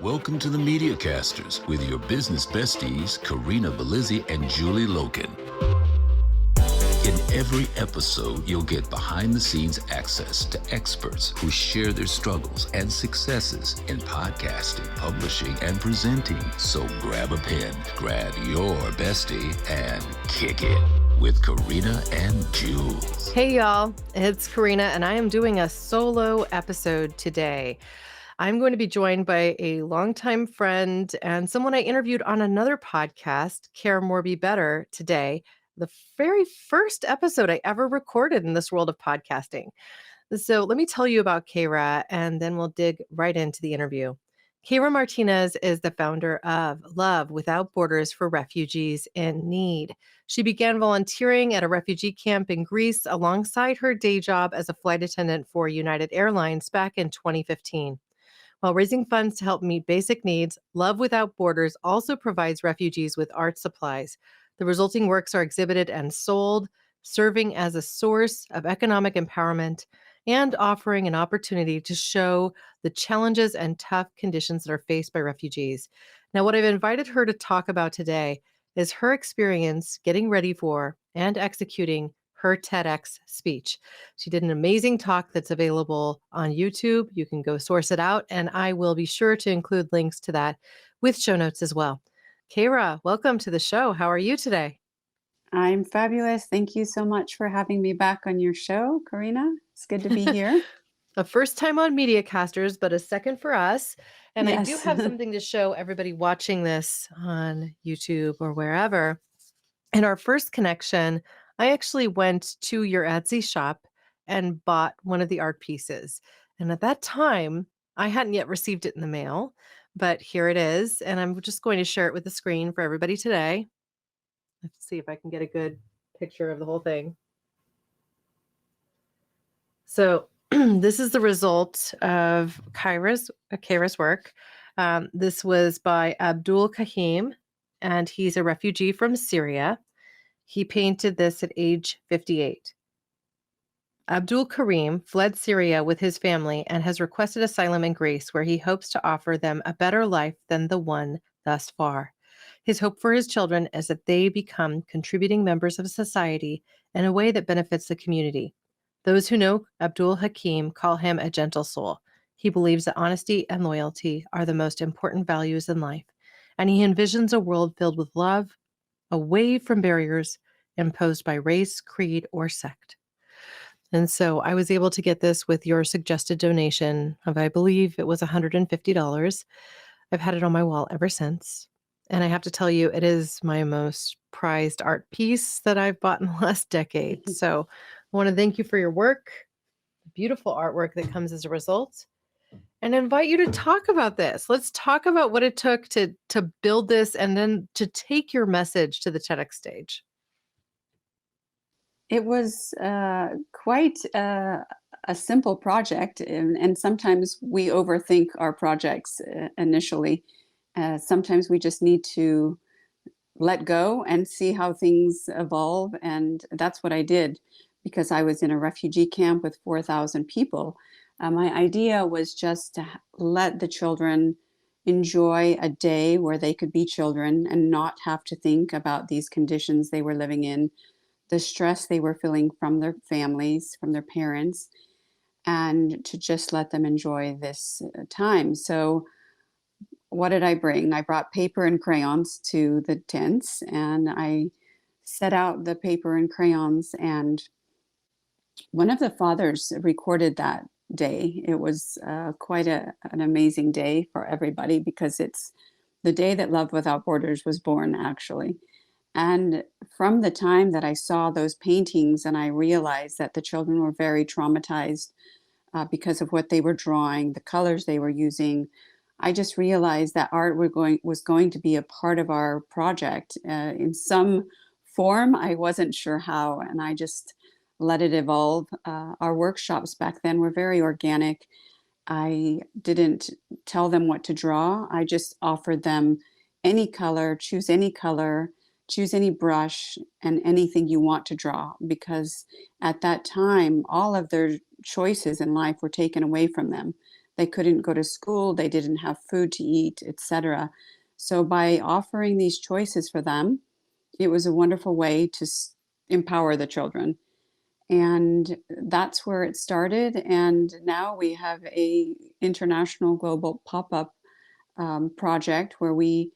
Welcome to the MediaCasters with your business besties, Corinna Bellizzi and Julie Loken. In every episode, you'll get behind-the-scenes access to experts who share their struggles and successes in podcasting, publishing, and presenting. So grab a pen, grab your bestie, and kick it with Corinna and Jules. Hey, y'all. It's Corinna, and I am doing a solo episode today. I'm going to be joined by a longtime friend and someone I interviewed on another podcast, Care More Be Better, today. The very first episode I ever recorded in this world of podcasting. So let me tell you about Kayra, and then we'll dig right into the interview. Kayra Martinez is the founder of Love Without Borders for Refugees in Need. She began volunteering at a refugee camp in Greece alongside her day job as a flight attendant for United Airlines back in 2015. While raising funds to help meet basic needs, Love Without Borders also provides refugees with art supplies. The resulting works are exhibited and sold, serving as a source of economic empowerment and offering an opportunity to show the challenges and tough conditions that are faced by refugees. Now, what I've invited her to talk about today is her experience getting ready for and executing her TEDx speech. She did an amazing talk that's available on YouTube. You can go source it out, and I will be sure to include links to that with show notes as well. Kayra, welcome to the show. How are you today? I'm fabulous. Thank you so much for having me back on your show, Corinna. It's good to be here. A first time on MediaCasters, but a second for us. And I do Yes. have something to show everybody watching this on YouTube or wherever. In our first connection, I actually went to your Etsy shop and bought one of the art pieces. And at that time, I hadn't yet received it in the mail, but here it is. And I'm just going to share it with the screen for everybody today. Let's see if I can get a good picture of the whole thing. So this is the result of Kayra's work. This was by Abdul Kahim, and he's a refugee from Syria. He painted this at age 58. Abdul Karim fled Syria with his family and has requested asylum in Greece, where he hopes to offer them a better life than the one thus far. His hope for his children is that they become contributing members of society in a way that benefits the community. Those who know Abdul Hakim call him a gentle soul. He believes that honesty and loyalty are the most important values in life, and he envisions a world filled with love, away from barriers imposed by race, creed, or sect. And so I was able to get this with your suggested donation of, I believe it was $150. I've had it on my wall ever since. And I have to tell you, it is my most prized art piece that I've bought in the last decade. So I want to thank you for your work, the beautiful artwork that comes as a result, and invite you to talk about this. Let's talk about what it took to build this and then to take your message to the TEDx stage. It was quite a simple project, and sometimes we overthink our projects initially. Sometimes we just need to let go and see how things evolve, and that's what I did because I was in a refugee camp with 4,000 people. My idea was just to let the children enjoy a day where they could be children and not have to think about these conditions they were living in, the stress they were feeling from their families, from their parents, and to just let them enjoy this time. So what did I bring? I brought paper and crayons to the tents, and I set out the paper and crayons, and one of the fathers recorded that day. It was quite an amazing day for everybody because it's the day that Love Without Borders was born, actually. And from the time that I saw those paintings and I realized that the children were very traumatized because of what they were drawing, the colors they were using, I just realized that art was going to be a part of our project in some form. I wasn't sure how, and I just let it evolve. Our workshops back then were very organic. I didn't tell them what to draw. I just offered them any color, choose any brush, and anything you want to draw, because at that time, all of their choices in life were taken away from them. They couldn't go to school, they didn't have food to eat, etc. So by offering these choices for them, it was a wonderful way to empower the children. And that's where it started. And now we have a international global pop-up project where we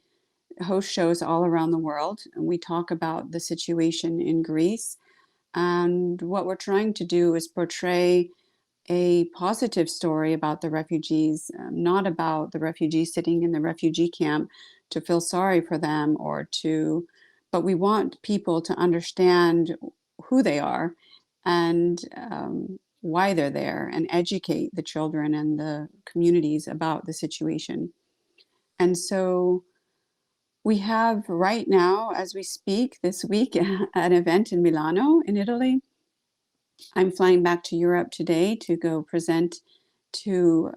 host shows all around the world, and we talk about the situation in Greece. And what we're trying to do is portray a positive story about the refugees, not about the refugees sitting in the refugee camp to feel sorry for them but we want people to understand who they are and why they're there, and educate the children and the communities about the situation. And so we have right now, as we speak, this week, an event in Milano, in Italy. I'm flying back to Europe today to go present to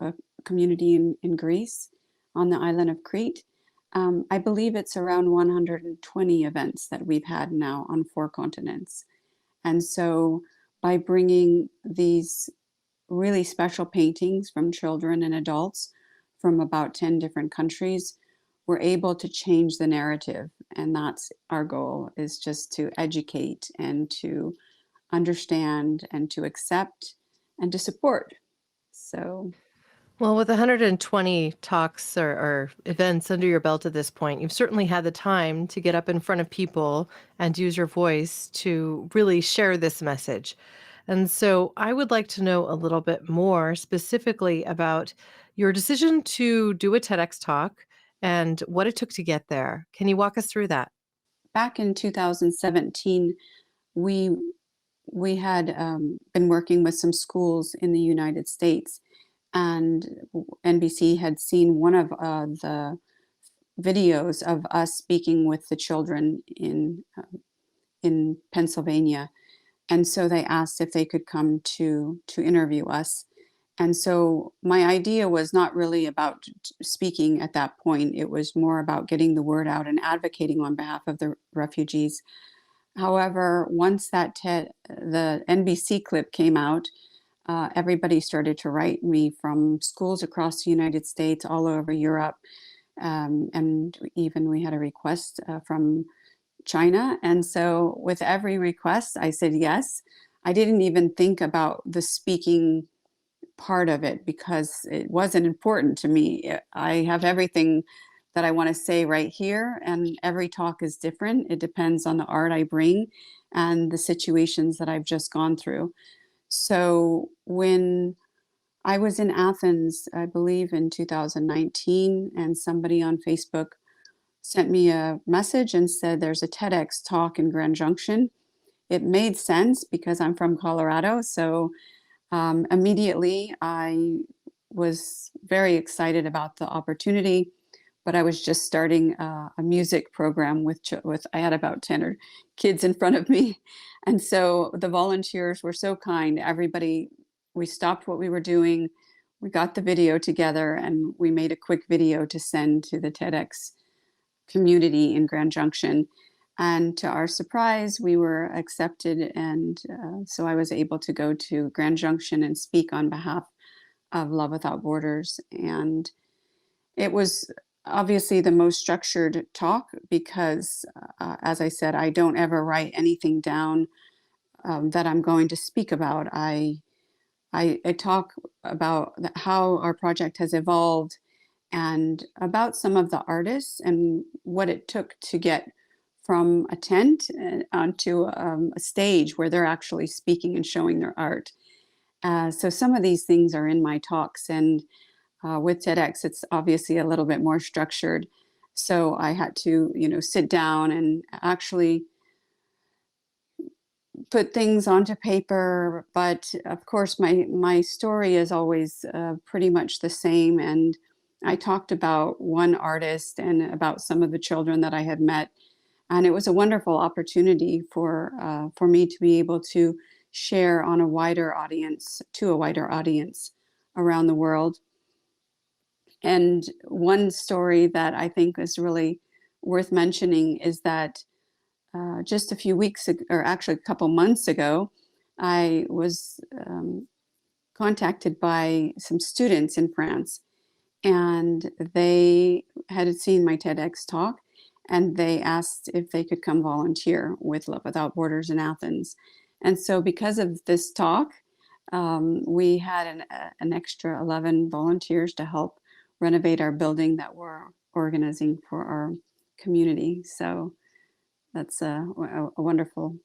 a community in Greece on the island of Crete. I believe it's around 120 events that we've had now on 4 continents. And so by bringing these really special paintings from children and adults from about 10 different countries, we're able to change the narrative. And that's our goal, is just to educate and to understand and to accept and to support. So, Well, with 120 talks or events under your belt at this point, you've certainly had the time to get up in front of people and use your voice to really share this message. And so I would like to know a little bit more specifically about your decision to do a TEDx talk and what it took to get there. Can you walk us through that? back in 2017, we had been working with some schools in the United States, and NBC had seen one of the videos of us speaking with the children in Pennsylvania, and so they asked if they could come to interview us. And so my idea was not really about speaking at that point. It was more about getting the word out and advocating on behalf of the refugees. However, once the NBC clip came out, everybody started to write me from schools across the United States, all over Europe, and even we had a request from China. And so with every request, I said yes. I didn't even think about the speaking part of it because it wasn't important to me. I have everything that I want to say right here, and every talk is different. It depends on the art I bring and the situations that I've just gone through. So when I was in Athens, I believe in 2019, and somebody on Facebook sent me a message and said there's a TEDx talk in Grand Junction. It made sense because I'm from Colorado. So immediately I was very excited about the opportunity, but I was just starting a music program with I had about 10 kids in front of me. And so the volunteers were so kind. Everybody, we stopped what we were doing. We got the video together and we made a quick video to send to the TEDx community in Grand Junction. And to our surprise, we were accepted. And so I was able to go to Grand Junction and speak on behalf of Love Without Borders. And it was obviously the most structured talk because, as I said, I don't ever write anything down that I'm going to speak about. I talk about how our project has evolved and about some of the artists and what it took to get from a tent onto a stage where they're actually speaking and showing their art. So some of these things are in my talks, and with TEDx, it's obviously a little bit more structured. So I had to, sit down and actually put things onto paper. But of course, my story is always pretty much the same. And I talked about one artist and about some of the children that I had met. And it was a wonderful opportunity for me to be able to share on a wider audience around the world. And one story that I think is really worth mentioning is that just a few weeks ago, or actually a couple months ago, I was contacted by some students in France, and they had seen my TEDx talk, and they asked if they could come volunteer with Love Without Borders in Athens. And so, because of this talk, we had an extra 11 volunteers to help renovate our building that we're organizing for our community. So that's a wonderful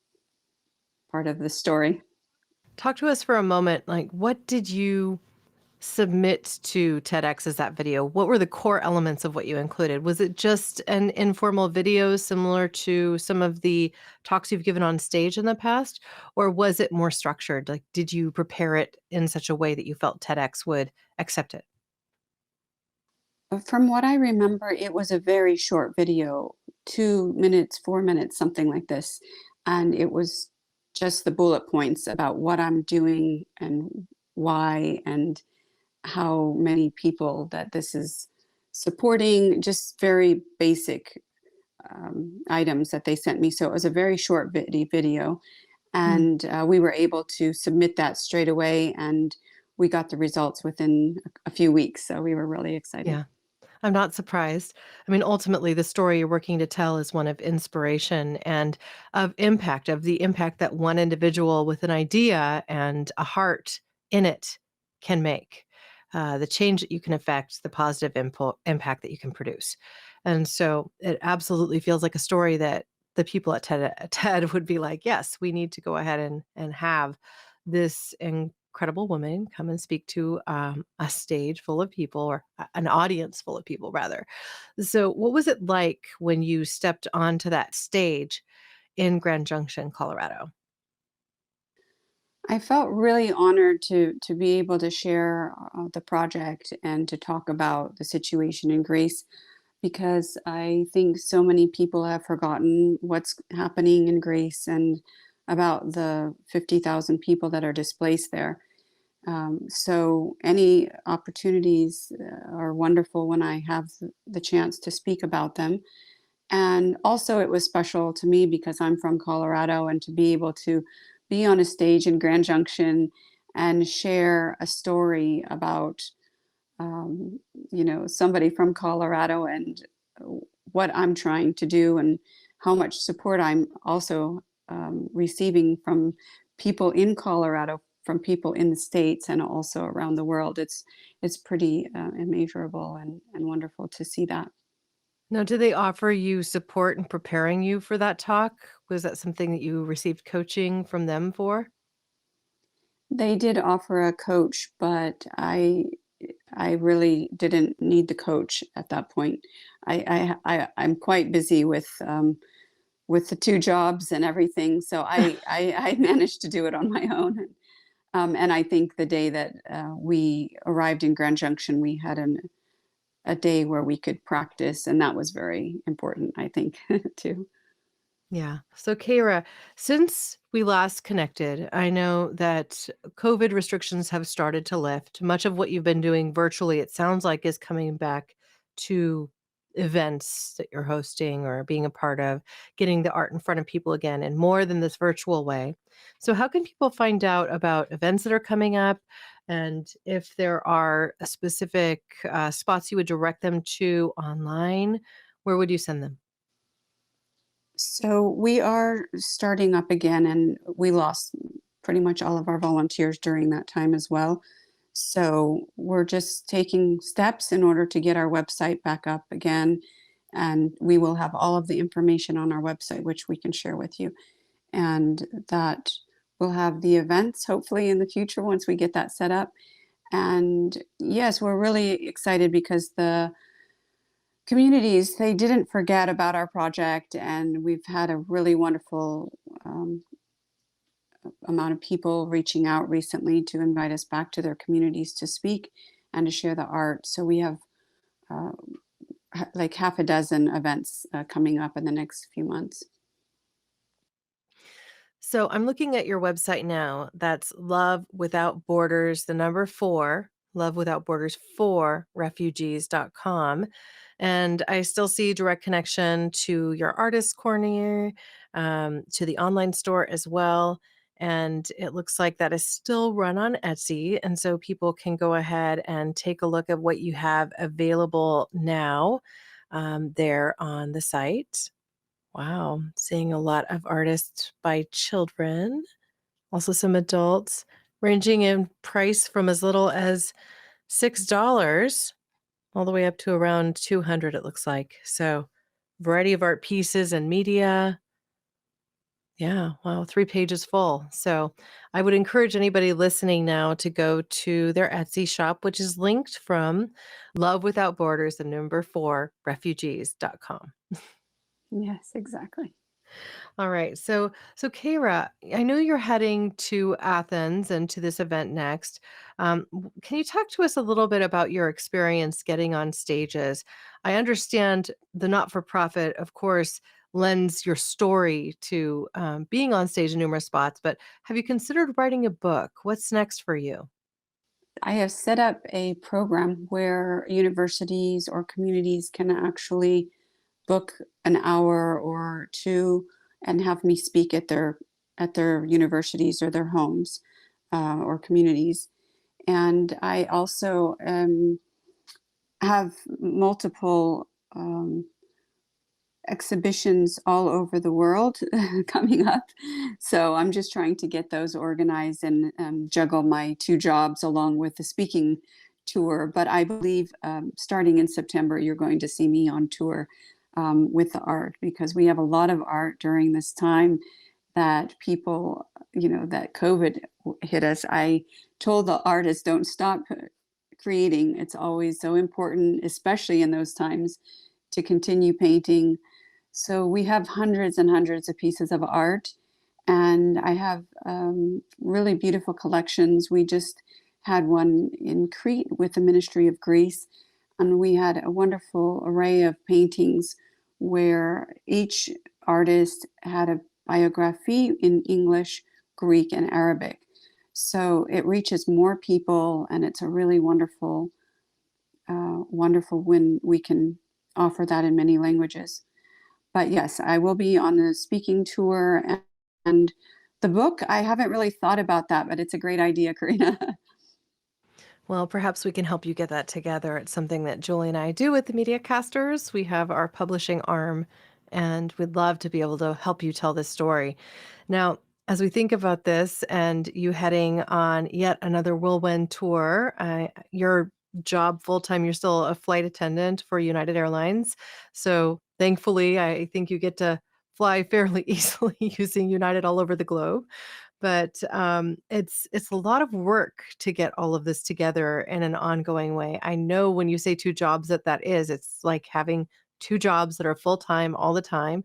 part of the story. Talk to us for a moment. Like, what did you submit to TEDx as that video? What were the core elements of what you included? Was it just an informal video similar to some of the talks you've given on stage in the past? Or was it more structured? Like, did you prepare it in such a way that you felt TEDx would accept it? From what I remember, it was a very short video, 2 minutes, 4 minutes, something like this. And it was just the bullet points about what I'm doing and why, and how many people that this is supporting, just very basic items that they sent me. So it was a very short video, Mm. and we were able to submit that straight away, and we got the results within a few weeks. So we were really excited. Yeah. I'm not surprised. I mean, ultimately, the story you're working to tell is one of inspiration and of the impact that one individual with an idea and a heart in it can make, the change that you can affect, the positive impact that you can produce. And so it absolutely feels like a story that the people at TED would be like, yes, we need to go ahead and have this incredible woman come and speak to a stage full of people, or an audience full of people, rather. So, what was it like when you stepped onto that stage in Grand Junction, Colorado? I felt really honored to be able to share the project and to talk about the situation in Greece, because I think so many people have forgotten what's happening in Greece and about the 50,000 people that are displaced there. So any opportunities are wonderful when I have the chance to speak about them. And also, it was special to me because I'm from Colorado, and to be able to be on a stage in Grand Junction and share a story about, um, somebody from Colorado, and what I'm trying to do, and how much support I'm also receiving from people in Colorado, from people in the States, and also around the world. It's pretty immeasurable and wonderful to see that. Now, did they offer you support in preparing you for that talk? Was that something that you received coaching from them for? They did offer a coach, but I really didn't need the coach at that point. I'm quite busy with the two jobs and everything, so I managed to do it on my own. And I think the day that we arrived in Grand Junction, we had a day where we could practice, and that was very important, I think, too. Yeah. So, Kayra, since we last connected, I know that COVID restrictions have started to lift. Much of what you've been doing virtually, it sounds like, is coming back to events that you're hosting or being a part of, getting the art in front of people again, and more than this virtual way. So, how can people find out about events that are coming up? And if there are specific spots you would direct them to online, where would you send them? So we are starting up again, and we lost pretty much all of our volunteers during that time as well. So we're just taking steps in order to get our website back up again. And we will have all of the information on our website, which we can share with you. And that will have the events hopefully in the future once we get that set up. And yes, we're really excited because the communities, they didn't forget about our project, and we've had a really wonderful amount of people reaching out recently to invite us back to their communities to speak and to share the art. So we have uh, like half a dozen events coming up in the next few months. So I'm looking at your website now. That's Love Without Borders, the number four, Love Without Borders for refugees.com. And I still see direct connection to your artist corner, to the online store as well. And it looks like that is still run on Etsy. And so people can go ahead and take a look at what you have available now there on the site. Wow, seeing a lot of artists by children, also some adults, ranging in price from as little as $6 all the way up to around 200 it looks like. So, variety of art pieces and media. Yeah, wow, 3 pages full. So, I would encourage anybody listening now to go to their Etsy shop, which is linked from Love Without Borders, the number 4, refugees.com. Yes, exactly. All right. So Kayra, I know you're heading to Athens and to this event next. Can you talk to us a little bit about your experience getting on stages? I understand the not-for-profit, of course, lends your story to being on stage in numerous spots, but have you considered writing a book? What's next for you? I have set up a program where universities or communities can actually book an hour or two and have me speak at their universities or their homes or communities. And I also have multiple exhibitions all over the world coming up. So I'm just trying to get those organized and juggle my two jobs along with the speaking tour. But I believe starting in September, you're going to see me on tour with the art, because we have a lot of art during this time that people, that COVID hit us. I told the artists, don't stop creating. It's always so important, especially in those times, to continue painting. So we have hundreds and hundreds of pieces of art, and I have really beautiful collections. We just had one in Crete with the Ministry of Greece, and we had a wonderful array of paintings where each artist had a biography in English, Greek, and Arabic. So it reaches more people, and it's a really wonderful when we can offer that in many languages. But yes, I will be on the speaking tour, and the book, I haven't really thought about that, but it's a great idea, Corinna. Well, perhaps we can help you get that together. It's something that Julie and I do with the Media Casters. We have our publishing arm, and we'd love to be able to help you tell this story. Now, as we think about this and you heading on yet another whirlwind tour, your job full time, you're still a flight attendant for United Airlines. So thankfully, I think you get to fly fairly easily using United all over the globe. But, it's a lot of work to get all of this together in an ongoing way. I know when you say 2 jobs that is, it's like having 2 jobs that are full-time all the time.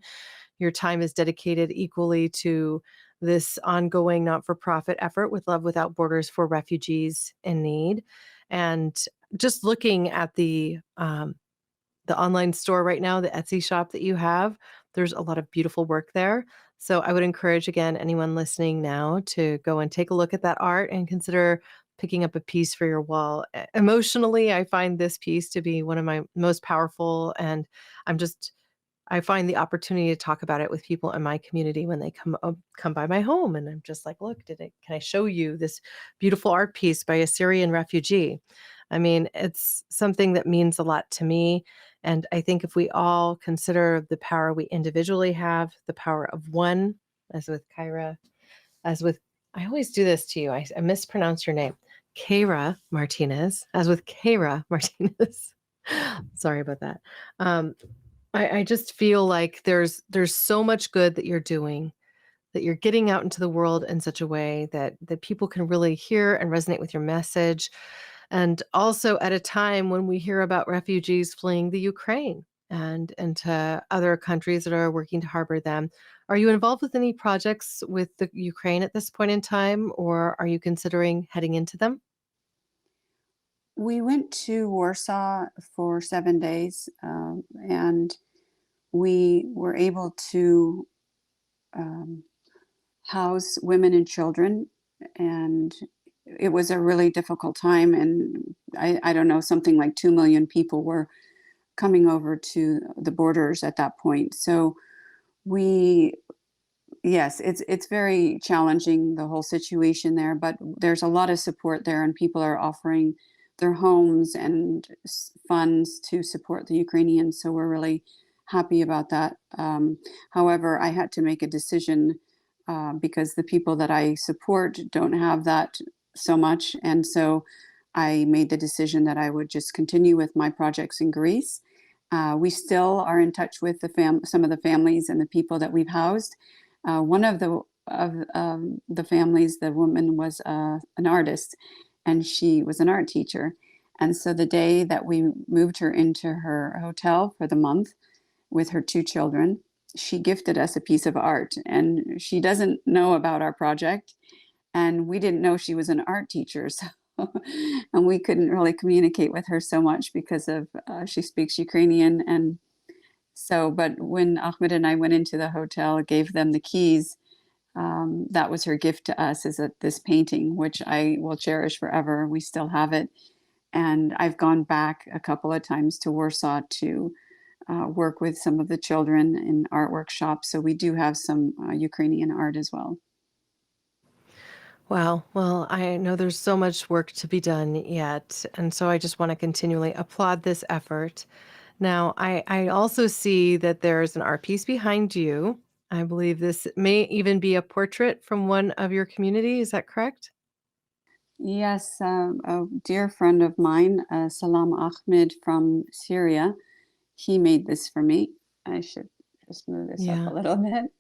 Your time is dedicated equally to this ongoing not-for-profit effort with Love Without Borders for refugees in need. And just looking at the online store right now, the Etsy shop that you have, there's a lot of beautiful work there. So I would encourage again anyone listening now to go and take a look at that art and consider picking up a piece for your wall. Emotionally, I find this piece to be one of my most powerful, and I'm just I find the opportunity to talk about it with people in my community when they come by my home, and I'm just like, "Look, can I show you this beautiful art piece by a Syrian refugee?" I mean, it's something that means a lot to me, and I think if we all consider the power we individually have, the power of one, as with Kayra, as with I always do this to you. I mispronounce your name. Kayra Martinez, as with Kayra Martinez. Sorry about that. Um, I just feel like there's so much good that you're doing, that you're getting out into the world in such a way that people can really hear and resonate with your message. And also at a time when we hear about refugees fleeing the Ukraine and to other countries that are working to harbor them. Are you involved with any projects with the Ukraine at this point in time, or are you considering heading into them? We went to Warsaw for 7 days, and we were able to um, house women and children. And it was a really difficult time. And I don't know, something like 2 million people were coming over to the borders at that point. So we Yes, it's very challenging, the whole situation there, but there's a lot of support there, and people are offering their homes and funds to support the Ukrainians. So we're really happy about that. However, I had to make a decision because the people that I support don't have that so much, and so I made the decision that I would just continue with my projects in Greece. We still are in touch with some of the families and the people that we've housed. One of the families, the woman was an artist, and she was an art teacher. And so the day that we moved her into her hotel for the month with her two children, she gifted us a piece of art. And she doesn't know about our project, and we didn't know she was an art teacher. So, and we couldn't really communicate with her so much because of she speaks Ukrainian. And so, but when Ahmed and I went into the hotel, gave them the keys, that was her gift to us, is this painting, which I will cherish forever. We still have it. And I've gone back a couple of times to Warsaw to work with some of the children in art workshops. So we do have some Ukrainian art as well. Wow. Well, I know there's so much work to be done yet. And so I just want to continually applaud this effort. Now, I also see that there's an art piece behind you. I believe this may even be a portrait from one of your community. Is that correct? Yes, a dear friend of mine, Salam Ahmed from Syria, he made this for me. I should just move this up a Yeah. little bit.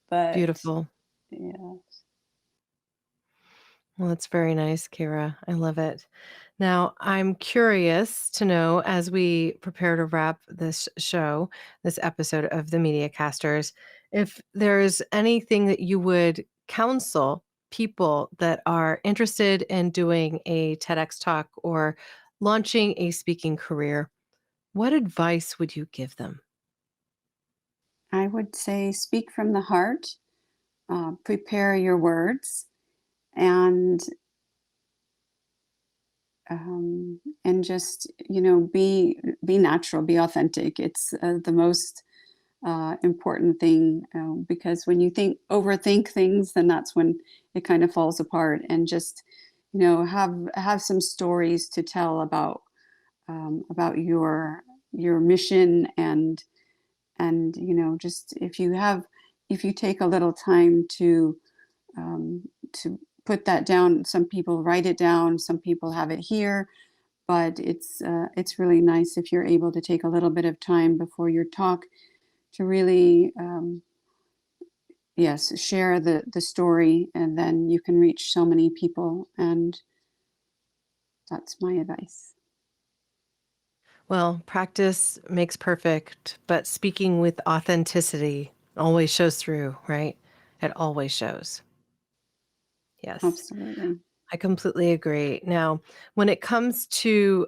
But Beautiful. yeah, Well, that's very nice, Kira. I love it. Now, I'm curious to know as we prepare to wrap this show, this episode of the Media Casters, if there's anything that you would counsel people that are interested in doing a TEDx talk or launching a speaking career, what advice would you give them? I would say speak from the heart, prepare your words, and just be natural, be authentic. It's the most important thing, because when you overthink things, then that's when it kind of falls apart. And just have some stories to tell about your mission, and just if you take a little time to put that down. Some people write it down, some people have it here, but it's really nice if you're able to take a little bit of time before your talk to really yes, share the story, and then you can reach so many people. And that's my advice. Well, practice makes perfect, but speaking with authenticity always shows through, right? It always shows. Yes, Absolutely. I completely agree. Now, when it comes to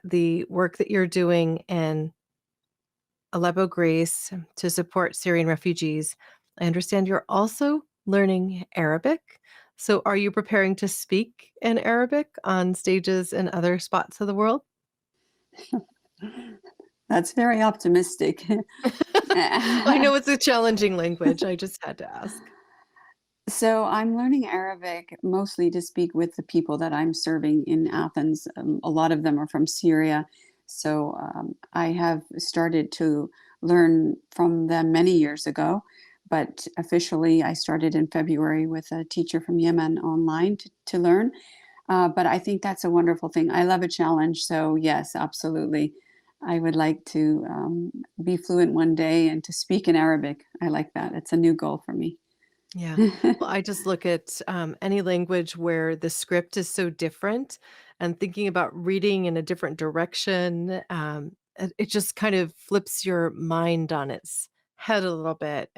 the work that you're doing in Aleppo, Greece, to support Syrian refugees, I understand you're also learning Arabic. So, are you preparing to speak in Arabic on stages in other spots of the world? That's very optimistic. I know it's a challenging language. I just had to ask. So I'm learning Arabic mostly to speak with the people that I'm serving in Athens. A lot of them are from Syria. So I have started to learn from them many years ago. But officially, I started in February with a teacher from Yemen online to learn. But I think that's a wonderful thing. I love a challenge. So, yes, absolutely. I would like to be fluent one day and to speak in Arabic. I like that. It's a new goal for me. Yeah. Well, I just look at any language where the script is so different and thinking about reading in a different direction. It just kind of flips your mind on its head a little bit,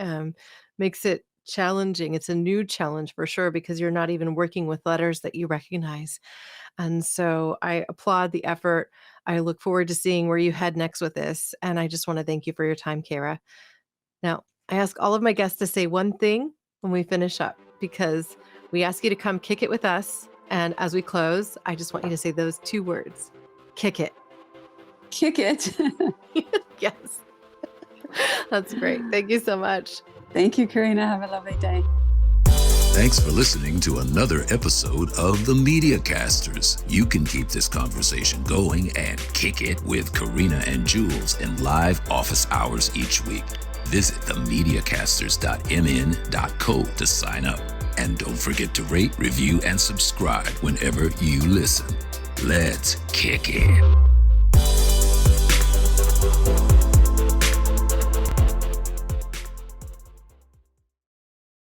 makes it challenging. It's a new challenge for sure because you're not even working with letters that you recognize. And so I applaud the effort. I look forward to seeing where you head next with this. And I just want to thank you for your time, Kara. Now, I ask all of my guests to say one thing when we finish up because we ask you to come kick it with us. And as we close, I just want you to say those two words, kick it. Kick it. Yes. That's great. Thank you so much. Thank you, Corinna. Have a lovely day. Thanks for listening to another episode of The Mediacasters. You can keep this conversation going and kick it with Corinna and Jules in live office hours each week. Visit themediacasters.mn.co to sign up. And don't forget to rate, review, and subscribe whenever you listen. Let's kick it.